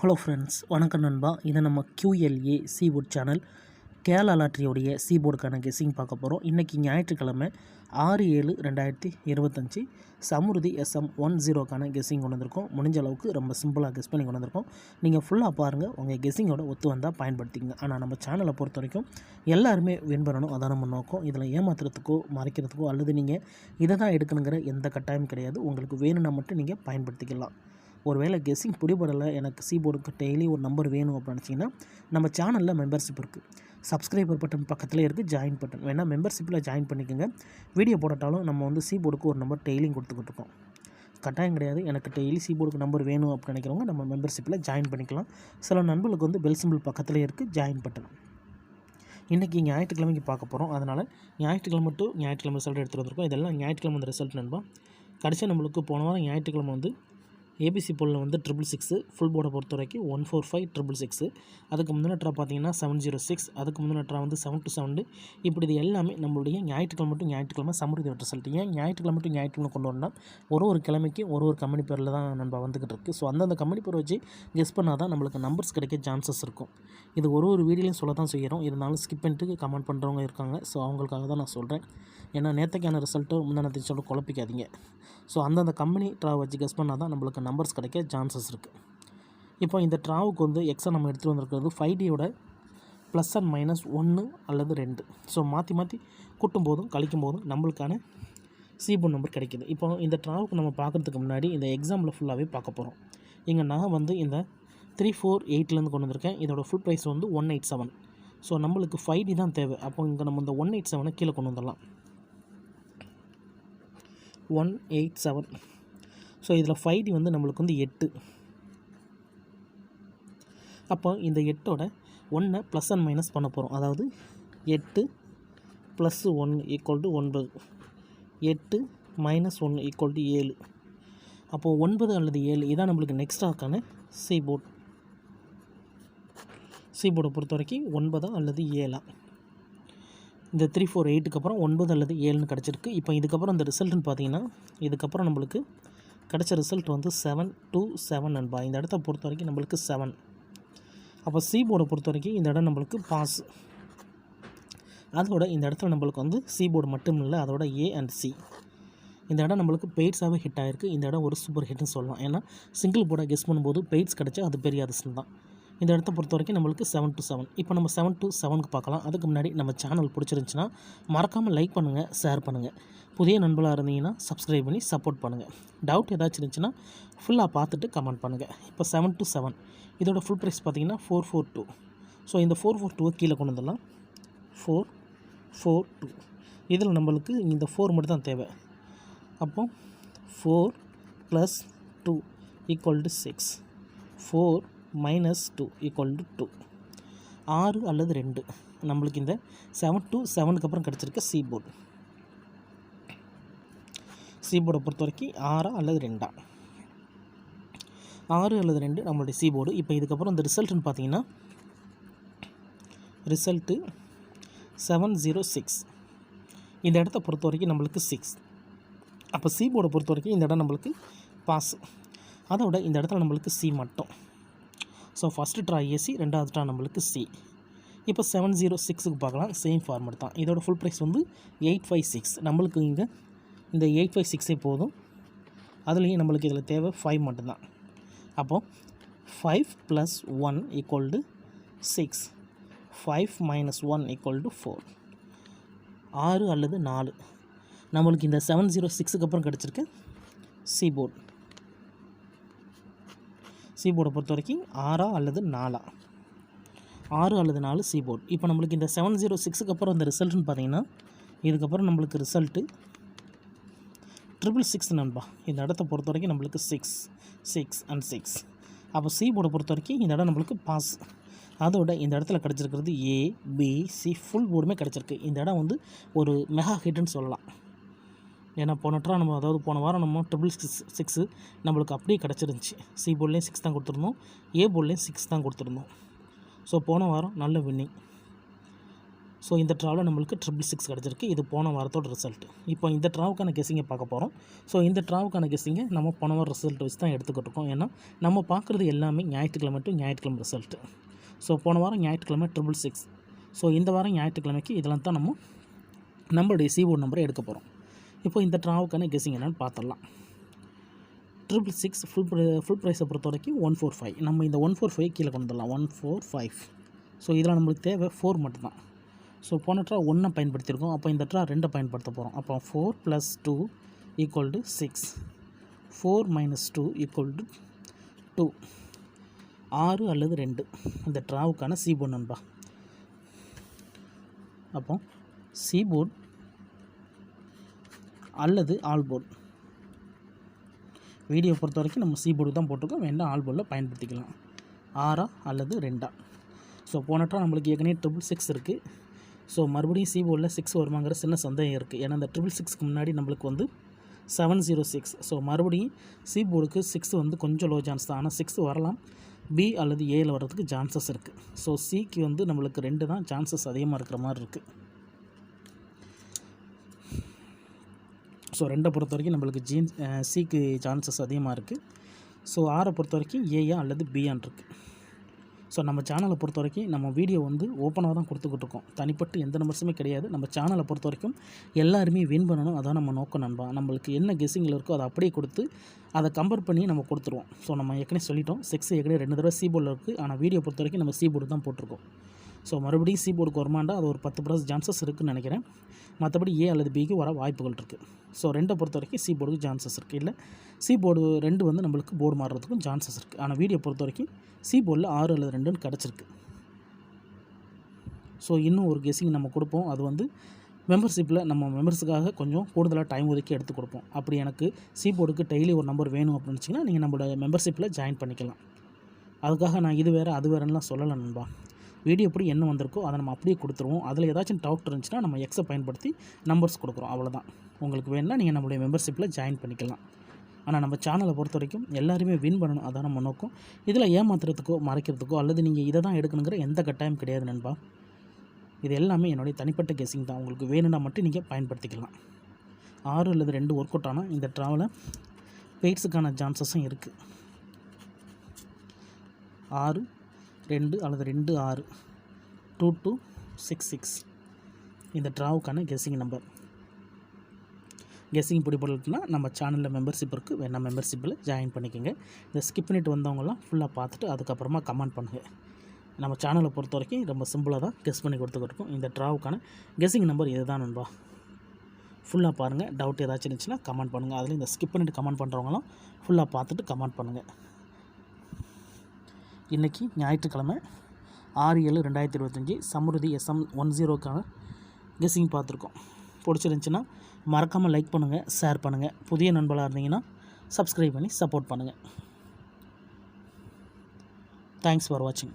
Hello friends, வணக்கம் நண்பா. இது நம்ம QLA சீபோர்ட் சேனல் கேரளா லாட்ரியோடைய சீபோர்டுக்கான கெஸ்ஸிங் பார்க்க போகிறோம். இன்றைக்கி ஞாயிற்றுக்கிழமை 6/7/2025 சமுருதி SM10க்கான கெஸ்ஸிங் கொண்டு வந்திருக்கோம். முடிஞ்ச அளவுக்கு ரொம்ப சிம்பிளாக கெஸ் பண்ணி கொண்டு வந்திருக்கோம். நீங்கள் ஃபுல்லாக பாருங்கள், உங்கள் கெஸ்ஸிங்கோட ஒத்து வந்தால் பயன்படுத்திங்க. ஆனால் நம்ம சேனலை பொறுத்த வரைக்கும் எல்லாருமே வின் பண்ணணும், அதான் நம்ம நோக்கம். இதில் ஏமாத்துறதுக்கோ மறைக்கிறதுக்கோ அல்லது நீங்கள் இதை தான் எடுக்கணுங்கிற எந்த கட்டாயம் கிடையாது. உங்களுக்கு வேணும்னா மட்டும் நீங்கள் பயன்படுத்திக்கலாம். ஒருவேளை கெஸ்ஸிங் பிடிபடலை, எனக்கு சீபோர்டுக்கு டெய்லி ஒரு நம்பர் வேணும் அப்படின்னு நினச்சிங்கன்னா நம்ம சேனலில் மெம்பர்ஷிப் இருக்குது. சப்ஸ்கிரைபர் பட்டன் பக்கத்தில் இருக்குது, ஜாயின் பட்டன் வேணால் மெம்பர்ஷிப்பில் ஜாயின் பண்ணிக்கோங்க. வீடியோ போட்டாலும் நம்ம சீபோர்டுக்கு ஒரு நம்பர் டெய்லியும் கொடுத்துக்கிட்டு இருக்கோம். கட்டாயம் கிடையாது. எனக்கு டெய்லி சீபோர்டுக்கு நம்பர் வேணும் அப்படின்னு நினைக்கிறவங்க நம்ம மெம்பர்ஷிப்பில் ஜாயின் பண்ணிக்கலாம். சில நண்பர்களுக்கு பெல் சிம்பிள் பக்கத்தில் இருக்குது, ஜாயின் பட்டன். இன்றைக்கி ஞாயிற்றுக்கிழமைக்கு பார்க்க போகிறோம். அதனால் ஞாயிற்றுக்கிழமை டு ஞாயிற்றுக்கிழமை ரிசல்ட் எடுத்துகிட்டு வந்திருக்கோம். இதெல்லாம் ஞாயிற்றுக்கிழமை அந்த ரிசல்ட் நண்பா. கடைசியாக நம்மளுக்கு போன வாரம் ஞாயிற்றுக்கிழமை ஏபிசி போலில் 666, ஃபுல் போர்டை பொறுத்த வரைக்கும் 145,666. அதுக்கு முந்தின ட்ரா பார்த்தீங்கன்னா 706, அதுக்கு முந்தின ட்ரா 727. இப்படி இது எல்லாமே நம்மளுடைய ஞாயிற்றுக்கிழமை டு ஞாயிற்றுக்கிழமை சமுருதி ரிசல்ட். ஏன் ஞாயிற்றுக்கிழமை டு ஞாயிற்றுக்கிழமை கொண்டு வரணும், ஒரு கிழமைக்கு ஒரு கம்பெனி பேரில் தான் நம்ம வந்துக்கிட்டு இருக்குது. ஸோ அந்தந்த கம்பெனி பேர் வச்சு கெஸ் பண்ணால் தான் நம்மளுக்கு நம்பர்ஸ் கிடைக்க சான்சஸ் இருக்கும். இது ஒரு வீடியோலையும் சொல்ல தான் செய்கிறோம். இருந்தாலும் ஸ்கிப் பண்ணிட்டு கமெண்ட் பண்ணுறவங்க இருக்காங்க. ஸோ அவங்களுக்காக தான் நான் சொல்கிறேன். ஏன்னா நேற்றுக்கான ரிசல்ட்டு முந்தினத்தை சொல்ல குழப்பிக்காதீங்க. ஸோ அந்தந்த கம்பெனி ட்ரா வச்சு கெஸ் பண்ணால் தான் நம்மளுக்கு நம்பர்ஸ் கிடைக்க சான்சஸ் இருக்குது. இப்போ இந்த ட்ராவுக்கு எக்ஸாம் நம்ம எடுத்துகிட்டு வந்திருக்கிறது 5Dயோட ப்ளஸ் அண்ட் மைனஸ் 1 அல்லது 2. ஸோ மாற்றி கூட்டும் போதும் கழிக்கும் போதும் நம்மளுக்கான சீபோர்ட் நம்பர் கிடைக்கிது. இப்போ இந்த ட்ராவுக்கு நம்ம பார்க்குறதுக்கு முன்னாடி இந்த எக்ஸாம்பிள் ஃபுல்லாகவே பார்க்க போகிறோம். இங்கே நான் இந்த 348 கொண்டு வந்திருக்கேன். இதோட ஃபுல் ப்ரைஸ் 187. ஸோ நம்மளுக்கு 5D தான் தேவை. அப்போ இங்கே நம்ம இந்த 187 கீழே கொண்டு வந்துடலாம். 187. ஸோ இதில் 5D நம்மளுக்கு 8. அப்போ இந்த 8ஓட 1 ப்ளஸ் அண்ட் மைனஸ் பண்ண போகிறோம். அதாவது 8 + 1 = 9, 8 - 1 = 7. அப்போது 9 அல்லது 7 இதான் நம்மளுக்கு நெக்ஸ்ட்டாக்கான சீபோர்டை பொறுத்த வரைக்கும் 9 அல்லது 7. இந்த 348க்கு அப்புறம் 9 அல்லது 7 கிடச்சிருக்கு. இப்போ இதுக்கப்புறம் இந்த ரிசல்ட்டுன்னு பார்த்தீங்கன்னா இதுக்கப்புறம் நம்மளுக்கு கிடச்ச ரிசல்ட் 727 நண்பா. இந்த இடத்த பொறுத்த வரைக்கும் நம்மளுக்கு 7. அப்போ சீபோர்டை பொறுத்த வரைக்கும் இந்த இடம் நம்மளுக்கு பாஸ். அதோட இந்த இடத்துல நம்மளுக்கு சீபோர்டு மட்டும் இல்லை, அதோட A and C இந்த இடம் நம்மளுக்கு பெய்ட்ஸாகவே ஹிட் ஆகிருக்கு. இந்த இடம் ஒரு சூப்பர் ஹிட்னு சொல்லலாம். ஏன்னா சிங்கிள் போர்டை கெஸ் பண்ணும்போது பெய்ட்ஸ் கிடச்சா அது பெரிய அதிர்ஷ்டம் தான். இந்த இடத்த பொறுத்த வரைக்கும் நம்மளுக்கு 727. இப்போ நம்ம 727க்கு பார்க்கலாம். அதுக்கு முன்னாடி நம்ம சேனல் பிடிச்சிருந்துச்சின்னா மறக்காமல் லைக் பண்ணுங்கள், ஷேர் பண்ணுங்கள். புதிய நண்பர்களாக இருந்தீங்கன்னா சப்ஸ்கிரைப் பண்ணி சப்போர்ட் பண்ணுங்கள். டவுட் ஏதாச்சும் இருந்துச்சுன்னா ஃபுல்லாக பார்த்துட்டு கமெண்ட் பண்ணுங்கள். இப்போ 727 இதோட ஃபுல் ப்ரைஸ் பார்த்தீங்கன்னா 442. ஸோ இந்த 442 கீழே கொண்டு வந்துடலாம். 442 இதில் நம்மளுக்கு இந்த 4 மட்டும் தான் தேவை. அப்போ 4 + 2 = 6, 4 - 2 = 2. 6 அல்லது 2 நம்மளுக்கு இந்த 727க்கு அப்புறம் கிடச்சிருக்க சீபோர்டை பொறுத்த வரைக்கும் 6 அல்லது 2. 6 அல்லது 2 நம்மளுடைய சீபோர்டு. இப்போ இதுக்கப்புறம் இந்த ரிசல்ட்டுன்னு பார்த்தீங்கன்னா ரிசல்ட்டு 706. இந்த இடத்த பொறுத்த வரைக்கும் நம்மளுக்கு 6. அப்போ சீபோர்டை பொறுத்த வரைக்கும் இந்த இடம் நம்மளுக்கு பாஸ். அதோட இந்த இடத்துல நம்மளுக்கு C மட்டும். ஸோ ஃபஸ்ட்டு ட்ரா AC, ரெண்டாவது ட்ரா நம்மளுக்கு C. இப்போ 706க்கு பார்க்கலாம். சேம் ஃபார்மேட் தான். இதோட ஃபுல் ப்ரைஸ் 856. நம்மளுக்கு இங்கே இந்த 856 போதும். அதுலேயும் நம்மளுக்கு இதில் தேவை 5 மட்டும்தான். அப்போது 5 + 1 = 6, 5 - 1 = 4. 6 அல்லது 4 நம்மளுக்கு இந்த 706க்கு அப்புறம் கிடச்சிருக்கு சீபோர்டை பொறுத்த வரைக்கும் 6 அல்லது 4. 6 அல்லது 4 சீபோர்டு. இப்போ நம்மளுக்கு இந்த 706க்கு அப்புறம் இந்த ரிசல்ட்டுன்னு பார்த்தீங்கன்னா இதுக்கப்புறம் நம்மளுக்கு ரிசல்ட்டு 666 நண்பா. இந்த இடத்த பொறுத்த வரைக்கும் நம்மளுக்கு 6, 6 and 6. அப்போ சீபோர்டை பொறுத்த வரைக்கும் இந்த இடம் நம்மளுக்கு பாஸ். அதோட இந்த இடத்துல கிடச்சிருக்கிறது A, B, C ஃபுல் போர்டுமே கிடச்சிருக்கு. இந்த இடம் ஒரு மெகா ஹிட்னு சொல்லலாம். ஏன்னா போன வாரம் நம்ம 666 நம்மளுக்கு அப்படியே கிடச்சிருந்துச்சி. C போர்ட்லேயும் 6 தான் கொடுத்துருந்தோம், A போர்ட்லேயும் 6 தான் கொடுத்துருந்தோம். ஸோ போன வாரம் நல்ல வின்னிங். ஸோ இந்த ட்ராவில் நம்மளுக்கு 666 கிடச்சிருக்கு. இது போன வாரத்தோட ரிசல்ட். இப்போ இந்த ட்ராவுக்கான கெஸ்ஸிங்கை பார்க்க போகிறோம். ஸோ இந்த ட்ராவுக்கான கெஸ்ஸிங்கை நம்ம போன வாரம் ரிசல்ட் வச்சு தான் எடுத்துக்கிட்டு இருக்கோம். ஏன்னா நம்ம பார்க்குறது எல்லாமே ஞாயிற்றுக்கிழமை டு ஞாயிற்றுக்கிழமை ரிசல்ட்டு. ஸோ போன வாரம் ஞாயிற்றுக்கிழமை 666. ஸோ இந்த வாரம் ஞாயிற்றுக்கிழமைக்கு இதெல்லாம் தான் நம்மளுடைய சீபோர்டு நம்பரை எடுக்க போகிறோம். இப்போ இந்த ட்ராவுக்கான கெஸ்ஸிங் என்னென்னு பார்த்துடலாம். 666 ஃபுல் ப்ரைஸை பொறுத்த வரைக்கும் 145. நம்ம இந்த 145 கீழே கொண்டு வந்துடலாம். 145. ஸோ இதில் நம்மளுக்கு தேவை 4 மட்டும்தான். ஸோ போன ட்ரா 1 பயன்படுத்தியிருக்கோம். அப்போ இந்த ட்ரா 2 பயன்படுத்த போகிறோம். அப்போ 4 + 2 = 6. 4 - 2 = 2. 6 அல்லது 2 இந்த ட்ராவுக்கான சீபோர்டு நண்பா. அப்போ சீபோர்டு அல்லது ஆல் போர்டு. வீடியோ பொறுத்த வரைக்கும் நம்ம சீபோர்டு தான் போட்டிருக்கோம். வேண்டாம் ஆல் போர்டில் பயன்படுத்திக்கலாம். 6 அல்லது 2. ஸோ போன ட்ரா நம்மளுக்கு ஏற்கனவே 666 இருக்குது. ஸோ மறுபடியும் சீபோர்டில் 6 வருமாங்கிற சின்ன சந்தேகம் இருக்குது. ஏன்னா அந்த 666க்கு முன்னாடி நம்மளுக்கு 706. ஸோ மறுபடியும் சீபோர்டுக்கு 6 கொஞ்சம் லோ சான்ஸ் தான். ஆனால் 6 வரலாம். பி அல்லது ஏல வர்றதுக்கு சான்சஸ் இருக்குது. ஸோ சிக்கு நம்மளுக்கு 2 தான் சான்சஸ் அதிகமாக இருக்கிற மாதிரி இருக்குது. ஸோ 2 பொறுத்த வரைக்கும் நம்மளுக்கு சிக்கு சான்சஸ் அதிகமாக இருக்குது. ஸோ 6 பொறுத்த வரைக்கும் ஏயா அல்லது பியான் இருக்குது. ஸோ நம்ம சேனலை பொறுத்த வரைக்கும் நம்ம வீடியோ ஓப்பனாக தான் கொடுத்துக்கிட்டு இருக்கோம். தனிப்பட்டு எந்த நம்பர்ஸுமே கிடையாது. நம்ம சேனலை பொறுத்த வரைக்கும் எல்லாருமே வின் பண்ணணும். அதான் நம்ம நோக்கம் நண்பா. நம்மளுக்கு என்ன கெஸ்ஸிங்கில் இருக்கோ அதை அப்படியே கொடுத்து அதை கம்பேர் பண்ணி நம்ம கொடுத்துருவோம். ஸோ நம்ம ஏற்கனவே சொல்லிட்டோம் 6 ஏற்கனவே 2 தடவை சீபோர்டில் இருக்குது. ஆனால் வீடியோ பொறுத்த வரைக்கும் நம்ம சீபோர்டு தான் போட்டிருக்கோம். ஸோ மறுபடியும் சீபோர்டுக்கு வருமாண்டா அது ஒரு 10% சான்சஸ் இருக்குதுன்னு நினைக்கிறேன். மற்றபடி ஏ அல்லது பிக்கு வர வாய்ப்புகள் இருக்குது. ஸோ 2 பொறுத்த வரைக்கும் சீபோர்டுக்கு சான்சஸ் இருக்குது. இல்லை சீபோர்டு 2 நம்மளுக்கு போர்டு மாறுறதுக்கும் சான்சஸ் இருக்குது. ஆனால் வீடியோ பொறுத்த வரைக்கும் சீபோர்டில் 6 அல்லது 2ன்னு கிடச்சிருக்கு. ஸோ இன்னும் ஒரு கெஸ்ஸிங் நம்ம கொடுப்போம். அது மெம்பர்ஷிப்பில் நம்ம மெம்பர்ஸுக்காக கொஞ்சம் கூடுதலாக டைம் ஒதுக்கி எடுத்து கொடுப்போம். அப்படி எனக்கு சீபோர்டுக்கு டெய்லி ஒரு நம்பர் வேணும் அப்படின்னு நினச்சிங்கன்னா நீங்கள் நம்மளோட மெம்பர்ஷிப்பில் ஜாயின் பண்ணிக்கலாம். அதுக்காக நான் இது வேறு அது வேறுலாம் சொல்லலை நண்பா. வீடியோ எப்படி என்ன வந்திருக்கோ அதை நம்ம அப்படியே கொடுத்துருவோம். அதில் ஏதாச்சும் டவுட் இருந்துச்சுன்னா நம்ம எக்ஸை பயன்படுத்தி நம்பர்ஸ் கொடுக்குறோம். அவ்வளோதான். உங்களுக்கு வேணுன்னா நீங்கள் நம்மளுடைய மெம்பர்ஷிப்பில் ஜாயின் பண்ணிக்கலாம். ஆனால் நம்ம சேனலை பொறுத்த வரைக்கும் எல்லாருமே வின் பண்ணணும். அதான் நம்ம நோக்கம். இதில் ஏமாத்துறதுக்கோ மறைக்கிறதுக்கோ அல்லது நீங்கள் இதை தான் எடுக்கணுங்கிற எந்த கட்டாயம் கிடையாது நண்பா. இது எல்லாமே என்னுடைய தனிப்பட்ட கெஸ்ஸிங் தான். உங்களுக்கு வேணும்னா மட்டும் நீங்கள் பயன்படுத்திக்கலாம். 6 அல்லது 2 ஒர்க் அவுட் ஆனால் இந்த ட்ராவில் பெய்ட்ஸுக்கான சான்சஸும் இருக்குது. 6 2 அல்லது 2 6 2266 இந்த ட்ராவுக்கான கெஸ்ஸிங் நம்பர். கெஸ்ஸிங் பிடிப்படலைன்னா நம்ம சேனலில் மெம்பர்ஷிப் இருக்குது. வேணால் மெம்பர்ஷிப்பில் ஜாயின் பண்ணிக்கோங்க. இதை ஸ்கிப் பண்ணிவிட்டு வந்தவங்களாம் ஃபுல்லாக பார்த்துட்டு அதுக்கப்புறமா கமெண்ட் பண்ணுங்கள். நம்ம சேனலை பொறுத்த வரைக்கும் ரொம்ப சிம்பிளாக தான் கெஸ் பண்ணி கொடுத்துக்கிட்டு இந்த ட்ராவுக்கான கெஸ்ஸிங் நம்பர் இது தான் நண்பா. ஃபுல்லாக பாருங்கள். டவுட் ஏதாச்சும் இருந்துச்சுன்னா கமெண்ட் பண்ணுங்கள். அதில் இந்த ஸ்கிப் பண்ணிவிட்டு கமெண்ட் பண்ணுறவங்களாம் ஃபுல்லாக பார்த்துட்டு கமெண்ட் பண்ணுங்கள். இன்றைக்கி ஞாயிற்றுக்கிழமை 6/7/2025 சமுருதி SM10க்கான கெஸ்ஸிங் பார்த்துருக்கோம். பிடிச்சிருந்துச்சின்னா மறக்காமல் லைக் பண்ணுங்கள், ஷேர் பண்ணுங்கள். புதிய நண்பர்களாக இருந்தீங்கன்னா சப்ஸ்கிரைப் பண்ணி சப்போர்ட் பண்ணுங்கள். தேங்க்ஸ் ஃபார் வாட்சிங்.